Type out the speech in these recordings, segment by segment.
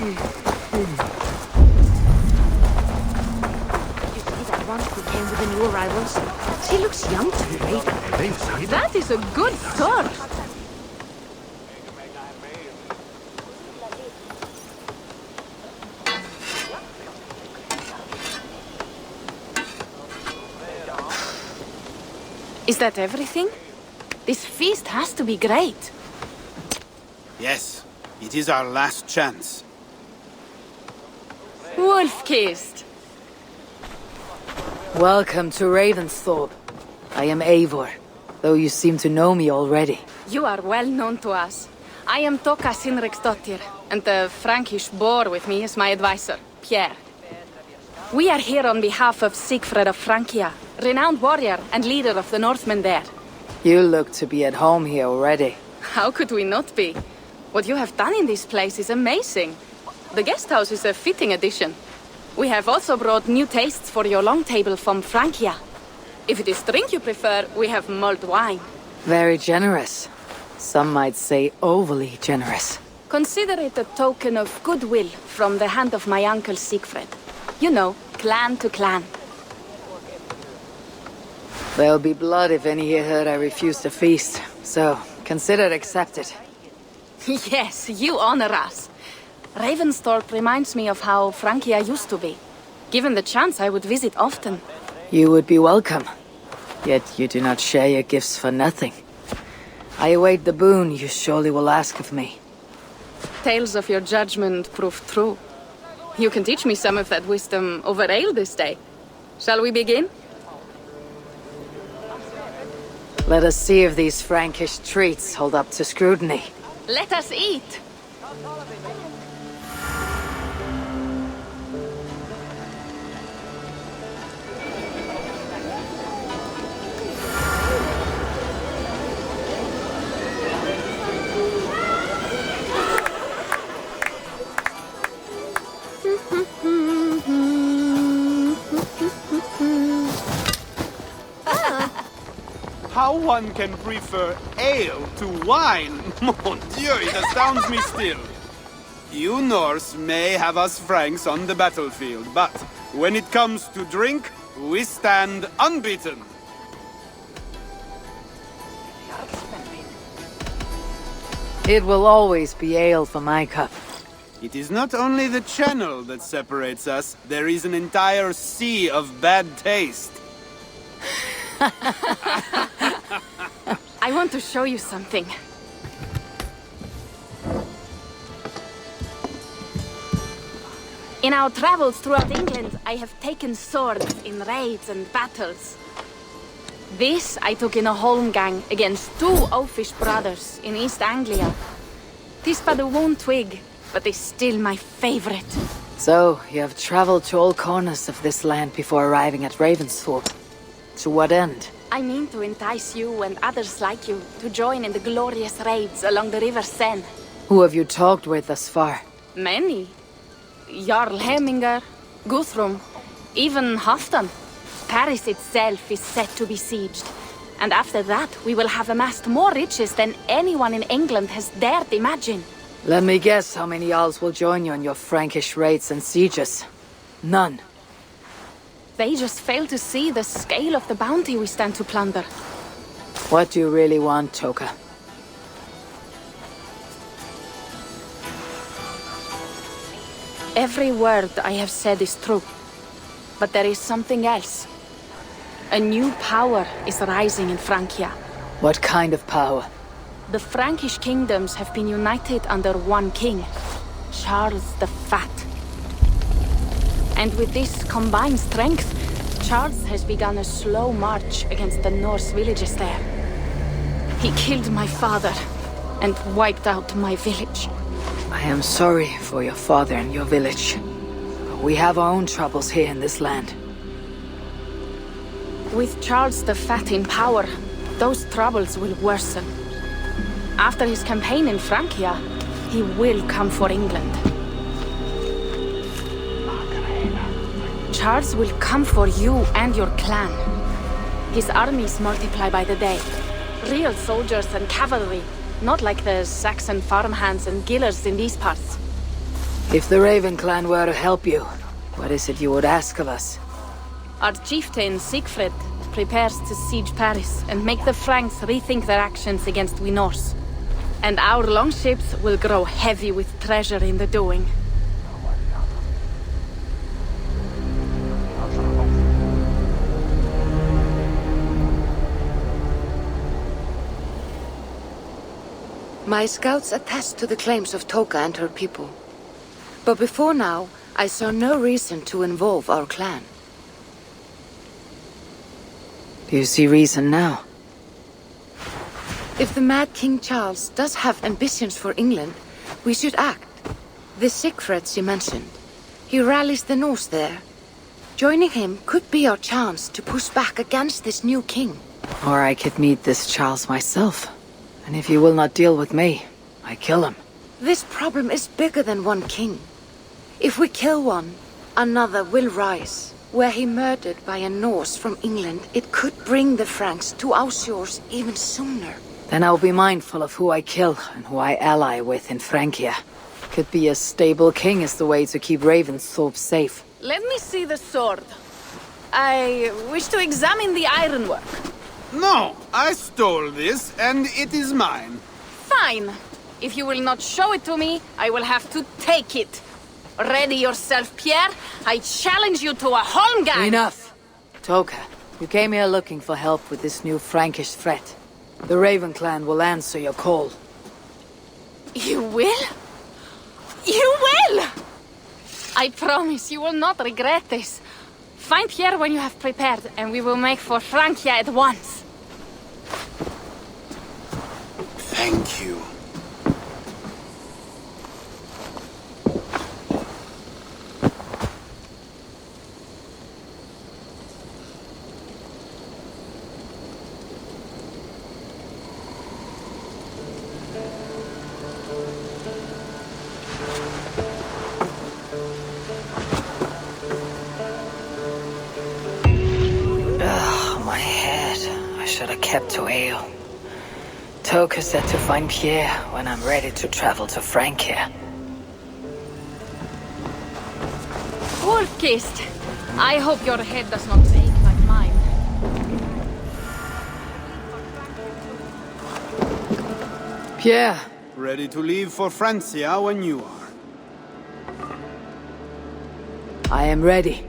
That one who came with the new arrivals? She looks young to be Raven. That is a good sword. Is that everything? This feast has to be great. Yes, it is our last chance. Wolf-kissed. Welcome to Ravensthorpe. I am Eivor, though you seem to know me already. You are well known to us. I am Toka Sinriksdottir, and the Frankish boar with me is my advisor, Pierre. We are here on behalf of Sigfred of Francia, renowned warrior and leader of the Northmen there. You look to be at home here already. How could we not be? What you have done in this place is amazing. The guest house is a fitting addition. We have also brought new tastes for your long table from Francia. If it is drink you prefer, we have mulled wine. Very generous. Some might say overly generous. Consider it a token of goodwill from the hand of my uncle Sigfred. You know, clan to clan. There'll be blood if any here heard I refuse to feast, so consider it accepted. Yes, you honor us. Ravensthorpe reminds me of how Francia used to be. Given the chance, I would visit often. You would be welcome. Yet you do not share your gifts for nothing. I await the boon you surely will ask of me. Tales of your judgment prove true. You can teach me some of that wisdom over ale this day. Shall we begin? Let us see if these Frankish treats hold up to scrutiny. Let us eat! How one can prefer ale to wine? Mon Dieu, it astounds me still. You Norse may have us Franks on the battlefield, but when it comes to drink, we stand unbeaten. It will always be ale for my cup. It is not only the channel that separates us, there is an entire sea of bad taste. I want to show you something. In our travels throughout England, I have taken swords in raids and battles. This I took in a holmgang against two oafish brothers in East Anglia. Tis but a worn twig, but is still my favorite. So, you have traveled to all corners of this land before arriving at Ravensthorpe. To what end? I mean to entice you and others like you to join in the glorious raids along the River Seine. Who have you talked with thus far? Many. Jarl Hemminger, Guthrum, even Halfdan. Paris itself is set to be sieged. And after that, we will have amassed more riches than anyone in England has dared imagine. Let me guess how many Jarls will join you on your Frankish raids and sieges. None. They just fail to see the scale of the bounty we stand to plunder. What do you really want, Toka? Every word I have said is true. But there is something else. A new power is rising in Francia. What kind of power? The Frankish kingdoms have been united under one king, Charles the Fat. And with this combined strength, Charles has begun a slow march against the Norse villages there. He killed my father and wiped out my village. I am sorry for your father and your village. We have our own troubles here in this land. With Charles the Fat in power, those troubles will worsen. After his campaign in Francia, he will come for England. Charles will come for you and your clan. His armies multiply by the day. Real soldiers and cavalry, not like the Saxon farmhands and gillers in these parts. If the Raven clan were to help you, what is it you would ask of us? Our chieftain, Siegfried, prepares to siege Paris and make the Franks rethink their actions against we Norse. And our longships will grow heavy with treasure in the doing. My scouts attest to the claims of Toka and her people. But before now, I saw no reason to involve our clan. Do you see reason now? If the mad King Charles does have ambitions for England, we should act. The Siegfrieds you mentioned. He rallies the Norse there. Joining him could be our chance to push back against this new king. Or I could meet this Charles myself. And if he will not deal with me, I kill him. This problem is bigger than one king. If we kill one, another will rise. Were he murdered by a Norse from England, it could bring the Franks to our shores even sooner. Then I'll be mindful of who I kill and who I ally with in Francia. Could be a stable king is the way to keep Ravensthorpe safe. Let me see the sword. I wish to examine the ironwork. No, I stole this, and it is mine. Fine. If you will not show it to me, I will have to take it. Ready yourself, Pierre. I challenge you to a holmgang. Enough! Toka, you came here looking for help with this new Frankish threat. The Raven clan will answer your call. You will? You will! I promise you will not regret this. Find Pierre when you have prepared, and we will make for Francia at once. Thank you. My head. I should have kept to ale. Toka said to find Pierre when I'm ready to travel to Francia. Wolf-kissed. I hope your head does not ache like mine. Pierre! Ready to leave for Francia when you are. I am ready.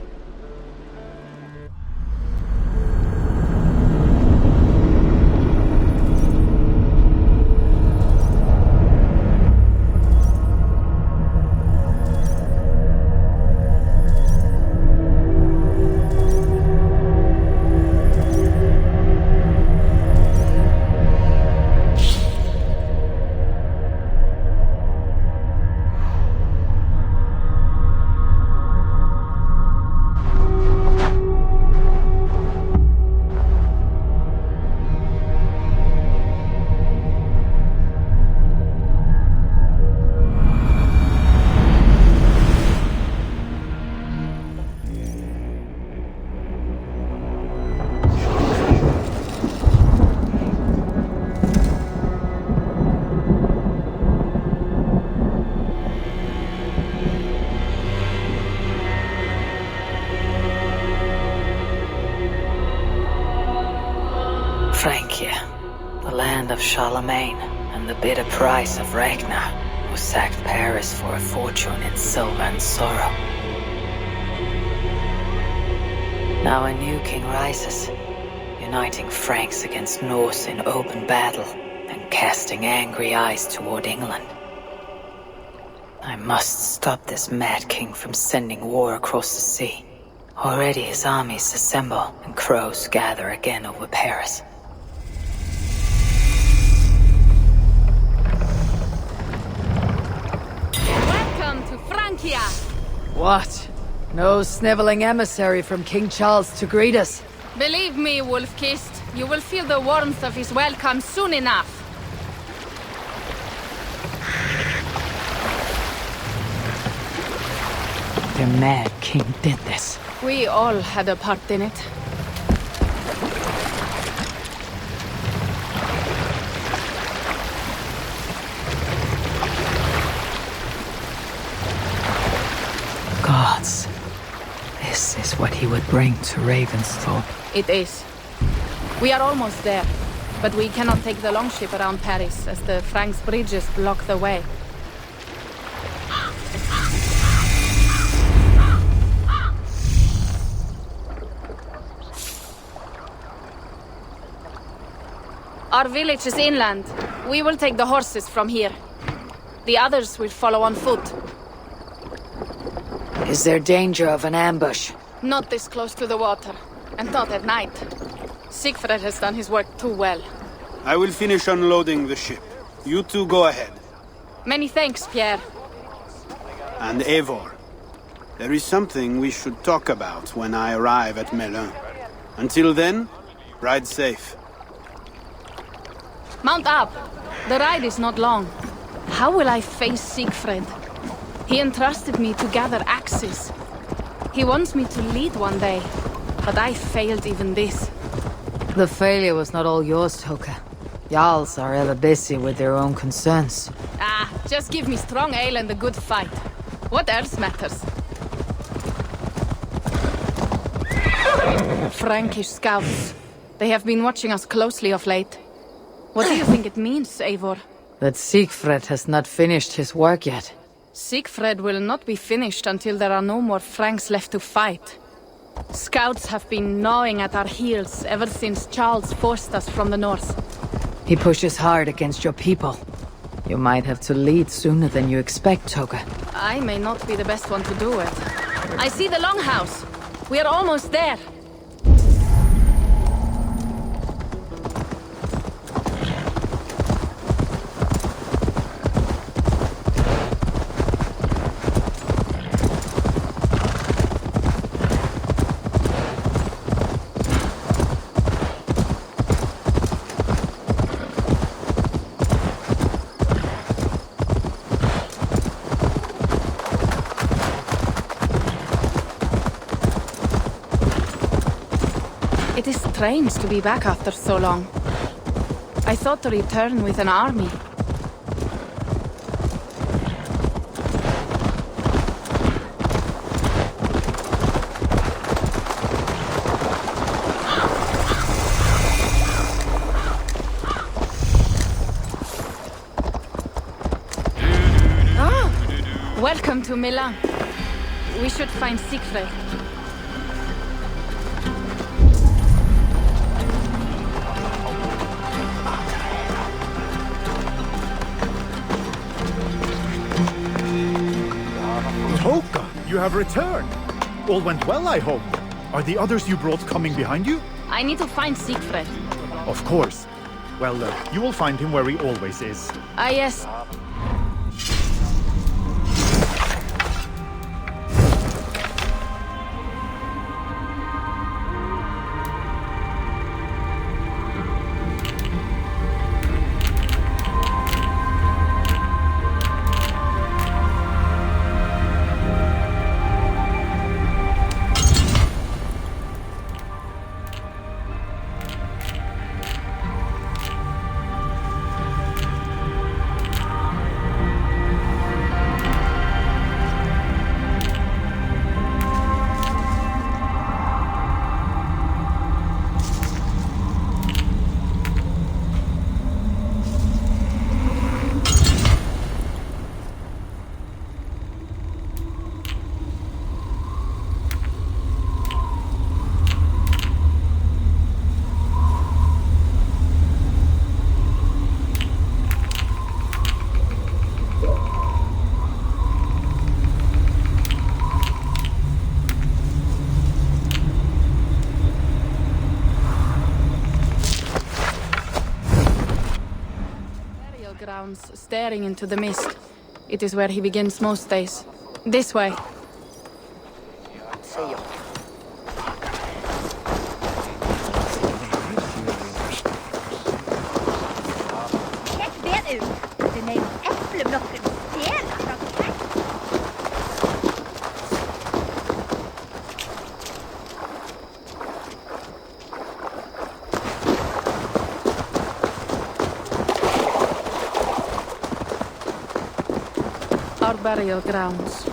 Francia, the land of Charlemagne, and the bitter price of Ragnar, who sacked Paris for a fortune in silver and sorrow. Now a new king rises, uniting Franks against Norse in open battle, and casting angry eyes toward England. I must stop this mad king from sending war across the sea. Already his armies assemble, and crows gather again over Paris. Welcome to Francia! What? No sniveling emissary from King Charles to greet us? Believe me, Wolf-kissed, you will feel the warmth of his welcome soon enough. The mad king did this. We all had a part in it. gods. This is what he would bring to Ravensthorpe. It is. We are almost there, but we cannot take the longship around Paris as the Franks' bridges block the way. Our village is inland. We will take the horses from here. The others will follow on foot. Is there danger of an ambush? Not this close to the water, and not at night. Siegfried has done his work too well. I will finish unloading the ship. You two go ahead. Many thanks, Pierre. And Eivor, there is something we should talk about when I arrive at Melun. Until then, ride safe. Mount up! The ride is not long. How will I face Siegfried? He entrusted me to gather axes. He wants me to lead one day, but I failed even this. The failure was not all yours, Toka. Jarls are ever busy with their own concerns. Ah, just give me strong ale and a good fight. What else matters? Frankish scouts. They have been watching us closely of late. What do you think it means, Eivor? That Siegfried has not finished his work yet. Siegfried will not be finished until there are no more Franks left to fight. Scouts have been gnawing at our heels ever since Charles forced us from the north. He pushes hard against your people. You might have to lead sooner than you expect, Toga. I may not be the best one to do it. I see the longhouse. We are almost there. It is strange to be back after so long. I thought to return with an army. Welcome to Milan. We should find Siegfried. Toka, you have returned. All went well, I hope. Are the others you brought coming behind you? I need to find Siegfried. Of course. Well, you will find him where he always is. Ah, yes. Grounds staring into the mist. It is where he begins most days. This way. Sjekk det ut. Den er epleblokken stjela fra meg. Our burial grounds.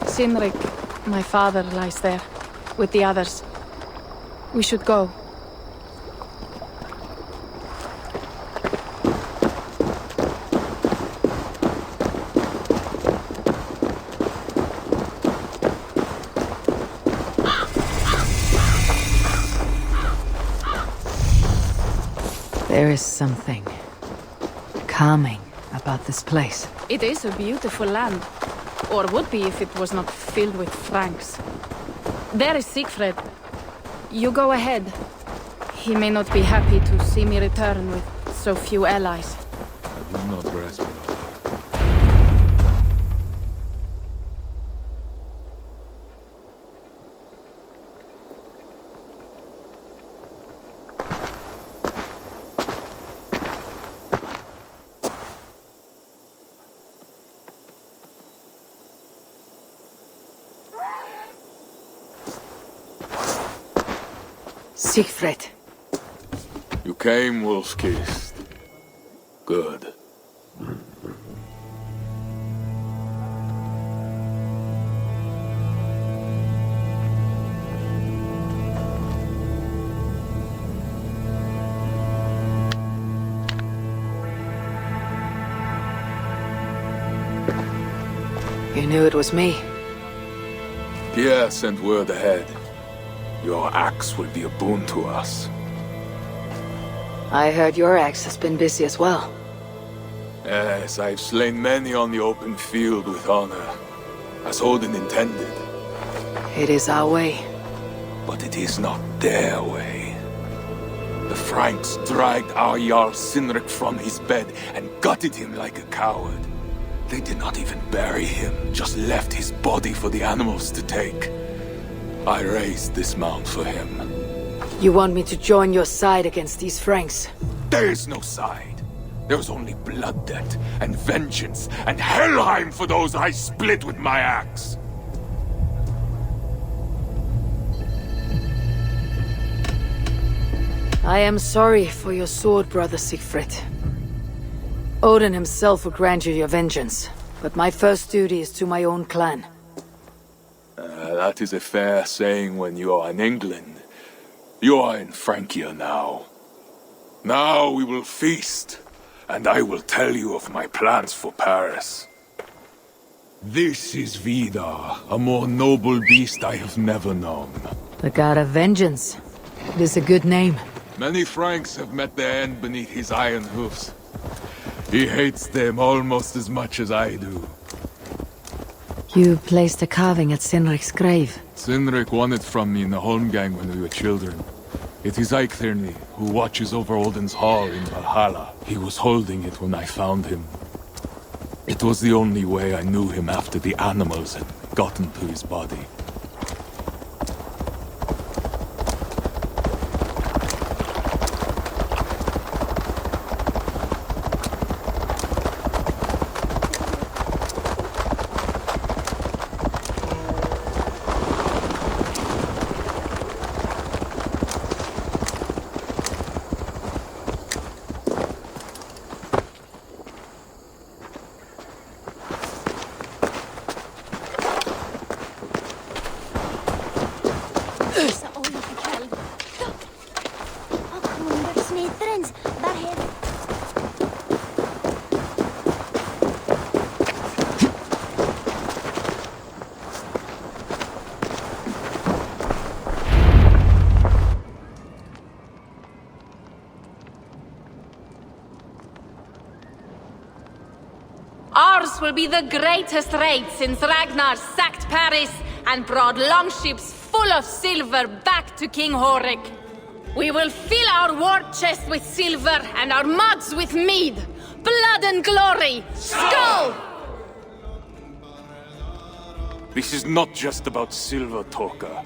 Sinrik, My father lies there, with the others. We should go. There is something calming about this place. It is a beautiful land. Or would be if it was not filled with Franks. There is Siegfried. You go ahead. He may not be happy to see me return with so few allies. I do not grasp it. Siegfried. You came, wolf-kissed. Good. You knew it was me. Pierre sent word ahead. Your axe will be a boon to us. I heard your axe has been busy as well. Yes, I've slain many on the open field with honor, as Odin intended. It is our way. But it is not their way. The Franks dragged our Jarl Sinrik from his bed and gutted him like a coward. They did not even bury him, just left his body for the animals to take. I raised this mound for him. You want me to join your side against these Franks? There is no side. There is only blood debt, and vengeance, and Helheim for those I split with my axe. I am sorry for your sword, brother Siegfried. Odin himself will grant you your vengeance, but my first duty is to my own clan. That is a fair saying when you are in England. You are in Francia now. Now we will feast, and I will tell you of my plans for Paris. This is Vidar, a more noble beast I have never known. The god of vengeance. It is a good name. Many Franks have met their end beneath his iron hoofs. He hates them almost as much as I do. You placed a carving at Sinrik's grave. Sinrik won it from me in the Holmgang when we were children. It is Eiktherni, who watches over Odin's hall in Valhalla. He was holding it when I found him. It was the only way I knew him after the animals had gotten to his body. Ours will be the greatest raid since Ragnar sacked Paris and brought longships full of silver back to King Horik. We will fill our war chest with silver and our mugs with mead. Blood and glory! Skull! This is not just about silver, Torka.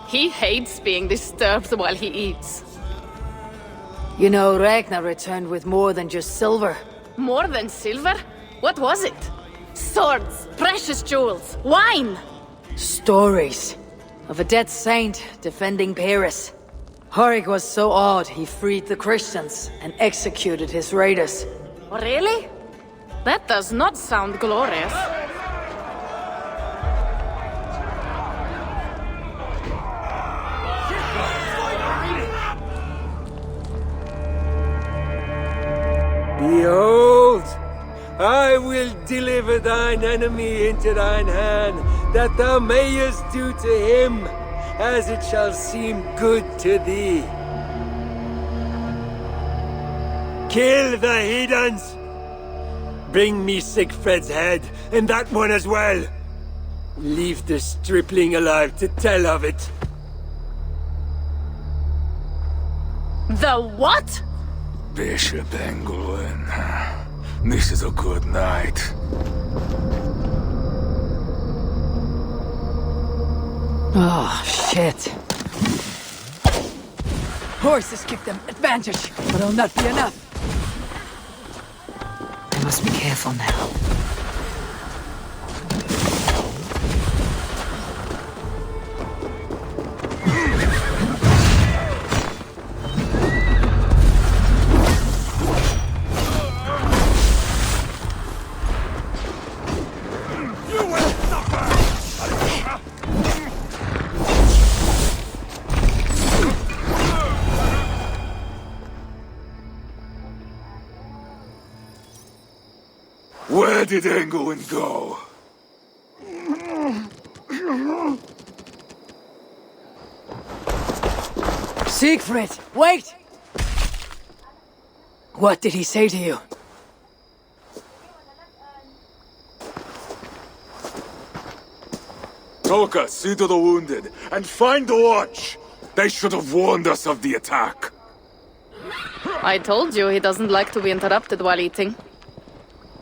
He hates being disturbed while he eats. You know, Ragnar returned with more than just silver. More than silver? What was it? Swords, precious jewels, wine! Stories of a dead saint defending Paris. Horik was so awed he freed the Christians and executed his raiders. Really? That does not sound glorious. will deliver thine enemy into thine hand, that thou mayest do to him as it shall seem good to thee. Kill the heathens! Bring me Sigfred's head, and that one as well. Leave the stripling alive to tell of it. The what? Bishop Engelwin. This is a good night. Oh, shit. Horses give them advantage, but it'll not be enough. I must be careful now. Where did Engelwin go? Siegfried, wait! What did he say to you? Toka, see to the wounded, and find the watch! They should have warned us of the attack. I told you he doesn't like to be interrupted while eating.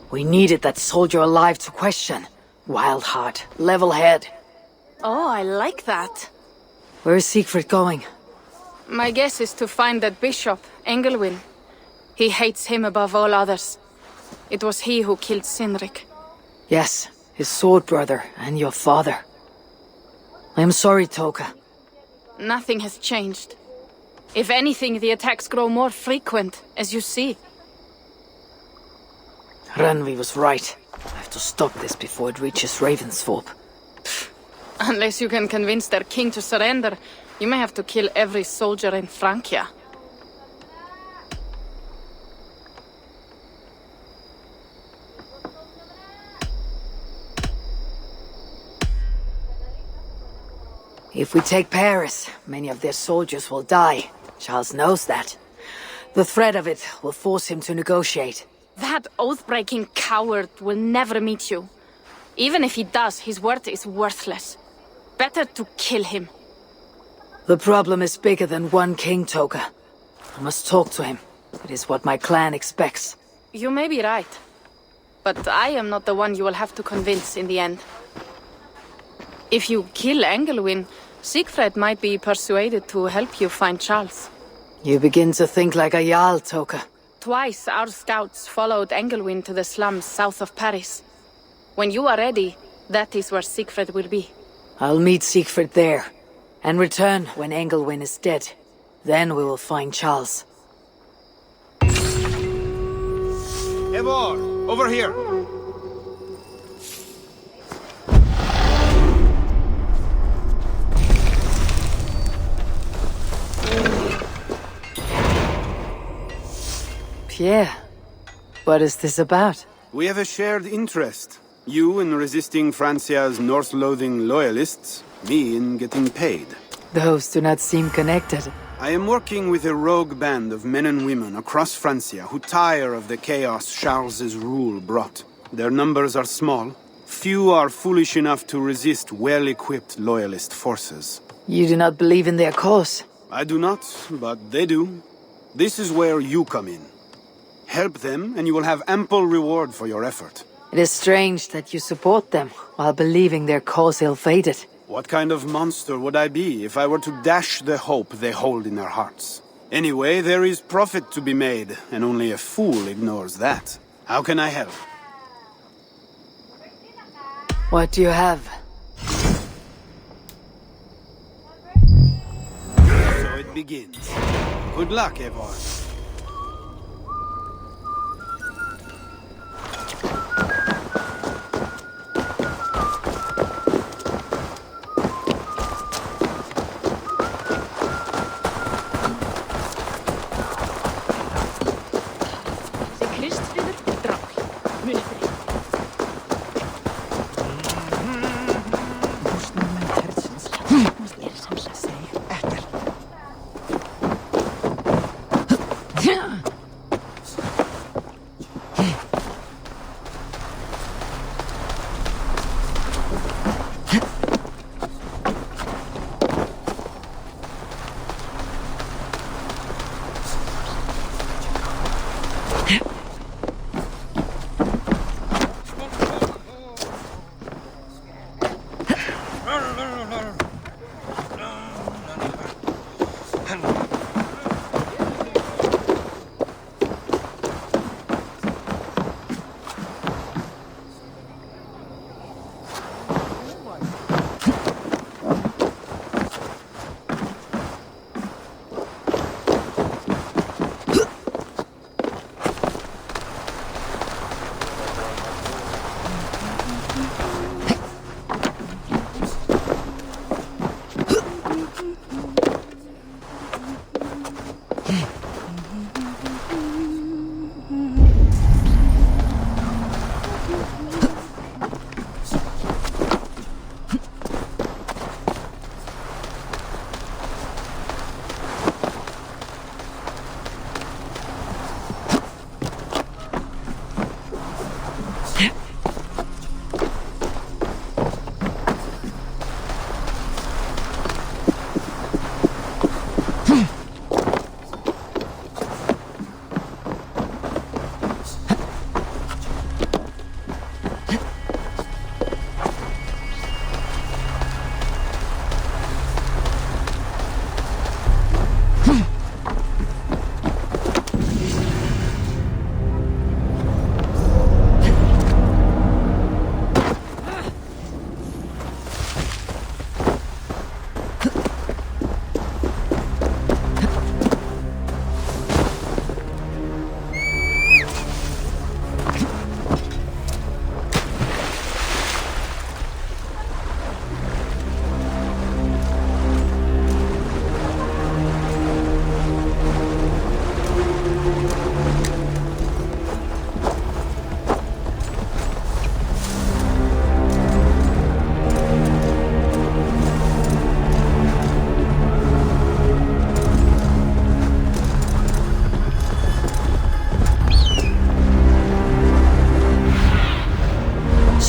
We needed that soldier alive to question. Wild heart, level head. Oh, I like that. Where is Siegfried going? My guess is to find that bishop, Engelwin. He hates him above all others. It was he who killed Sinrik. Yes, his sword brother and your father. I am sorry, Toka. Nothing has changed. If anything, the attacks grow more frequent, as you see. Randvi was right. I have to stop this before it reaches Ravensthorpe. Unless you can convince their king to surrender, you may have to kill every soldier in Francia. If we take Paris, many of their soldiers will die. Charles knows that. The threat of it will force him to negotiate. That oath-breaking coward will never meet you. Even if he does, his word is worthless. Better to kill him. The problem is bigger than one king, Toka. I must talk to him. It is what my clan expects. You may be right. But I am not the one you will have to convince in the end. If you kill Engelwin, Siegfried might be persuaded to help you find Charles. You begin to think like a Jarl, Toka. Twice our scouts followed Engelwin to the slums south of Paris. When you are ready, that is where Siegfried will be. I'll meet Siegfried there, and return when Engelwin is dead. Then we will find Charles. Eivor, over here! Pierre, what is this about? We have a shared interest. You in resisting Francia's Norse-loathing loyalists, me in getting paid. Those do not seem connected. I am working with a rogue band of men and women across Francia who tire of the chaos Charles's rule brought. Their numbers are small. Few are foolish enough to resist well-equipped loyalist forces. You do not believe in their cause? I do not, but they do. This is where you come in. Help them, and you will have ample reward for your effort. It is strange that you support them, while believing their cause ill-fated. What kind of monster would I be if I were to dash the hope they hold in their hearts? Anyway, there is profit to be made, and only a fool ignores that. How can I help? What do you have? So it begins. Good luck, Eivor.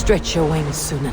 Stretch your wings, Sunan.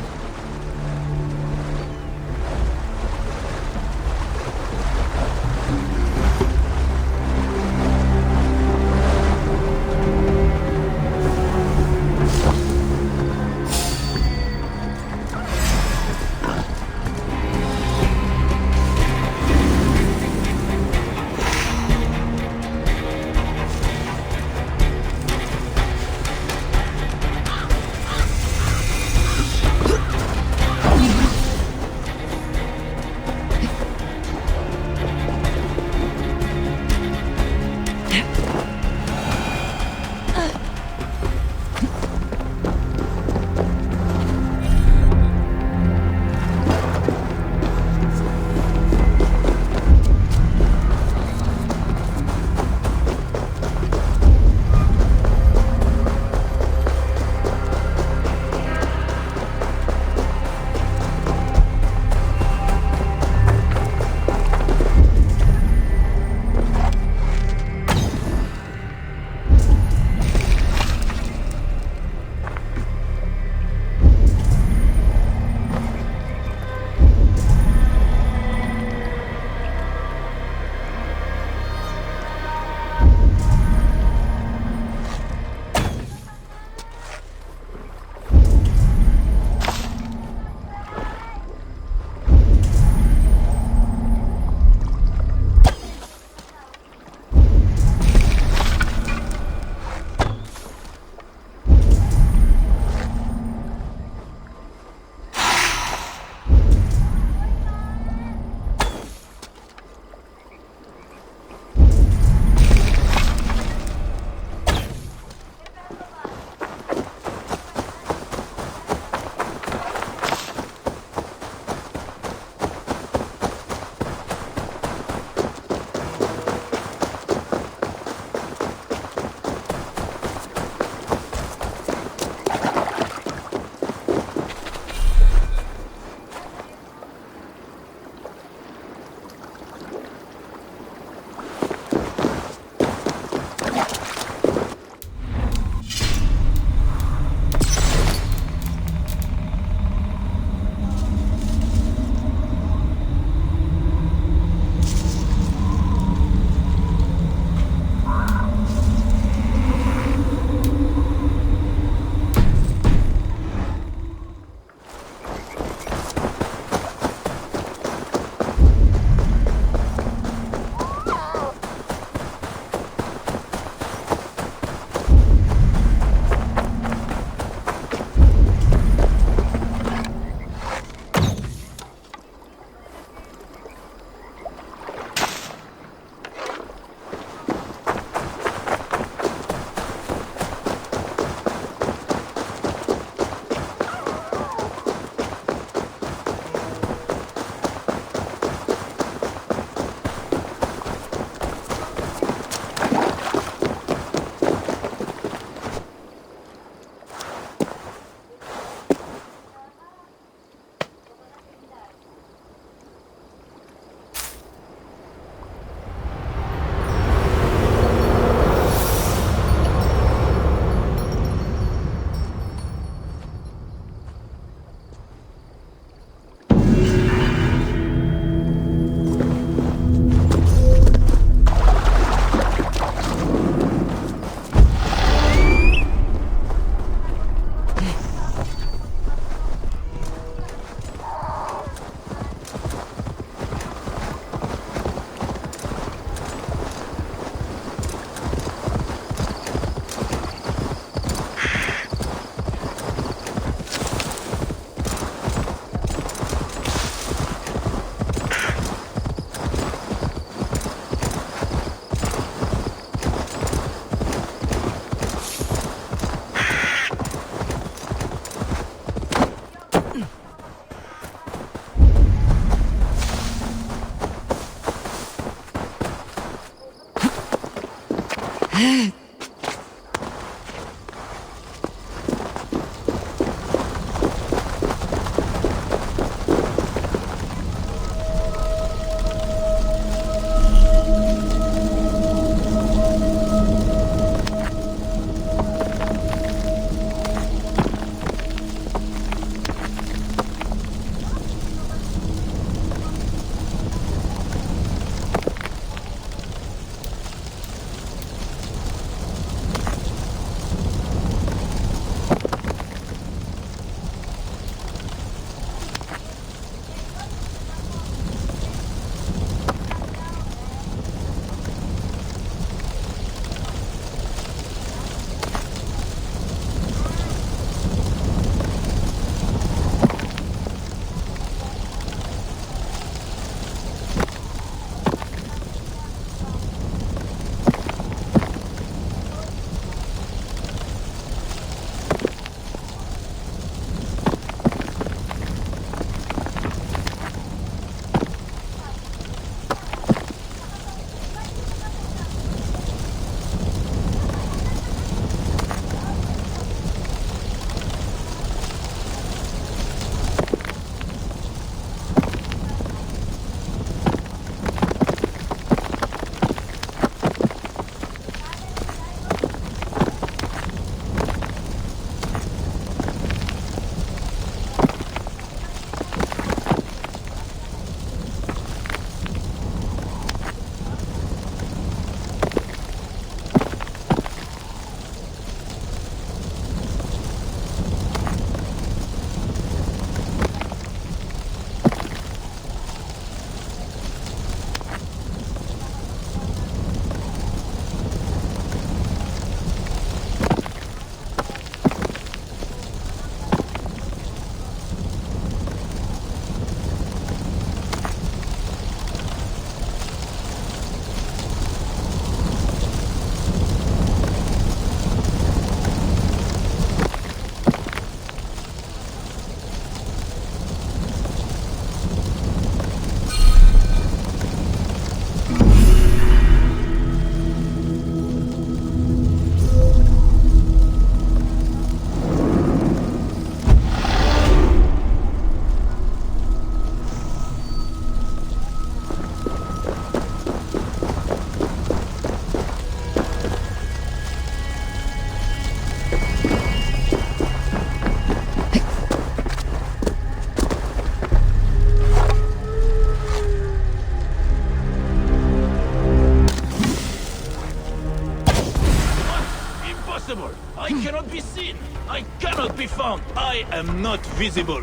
cannot be found. I am not visible.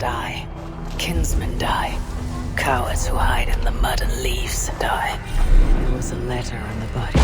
Die. Kinsmen die. Cowards who hide in the mud and leaves die. There was a letter on the body.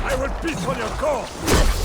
I will piss on your core!